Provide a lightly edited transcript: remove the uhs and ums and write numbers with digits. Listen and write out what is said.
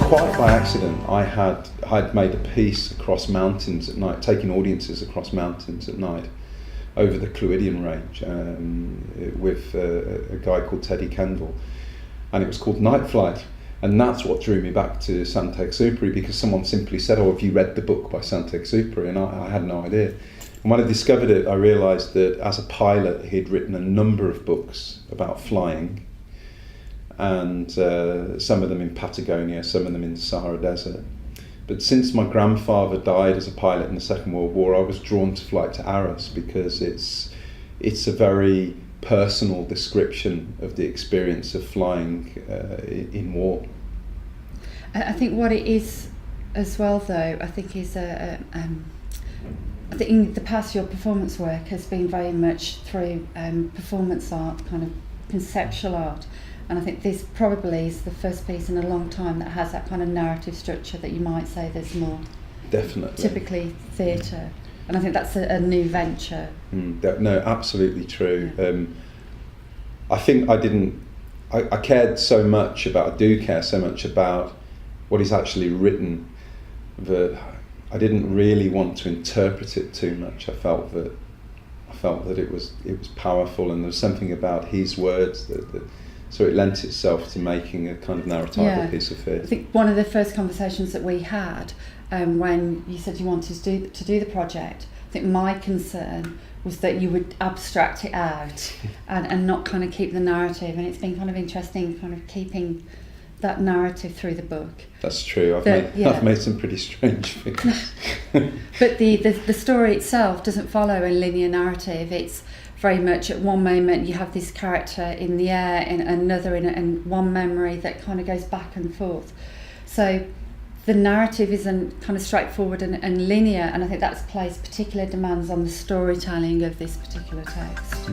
quite by accident. I'd made a piece across mountains at night, taking audiences across mountains at night over the Clwydian range with a guy called Teddy Kendall, and it was called Night Flight. And that's what drew me back to Saint-Exupéry, because someone simply said, "Oh, have you read the book by Saint-Exupéry?" And I had no idea. And when I discovered it, I realised that as a pilot, he'd written a number of books about flying, and some of them in Patagonia, some of them in the Sahara Desert. But since my grandfather died as a pilot in the Second World War, I was drawn to flight to Arras, because it's a very personal description of the experience of flying in war. I think what it is as well, though, I think is I think in the past your performance work has been very much through performance art, kind of conceptual art, and I think this probably is the first piece in a long time that has that kind of narrative structure that you might say there's more Definitely. typically theatre. And I think that's a new venture. No, absolutely true. Yeah. I think I cared so much about, I do care so much about what he's actually written, that I didn't really want to interpret it too much. I felt that it was powerful, and there was something about his words that so it lent itself to making a kind of narratival piece of theatre. I think one of the first conversations that we had when you said you wanted to do the project, I think my concern was that you would abstract it out and not kind of keep the narrative, and it's been kind of interesting kind of keeping that narrative through the book. That's true. I've made some pretty strange figures. But the story itself doesn't follow a linear narrative. It's very much at one moment you have this character in the air, and another in one memory that kind of goes back and forth. So the narrative isn't kind of straightforward and linear, and I think that's placed particular demands on the storytelling of this particular text.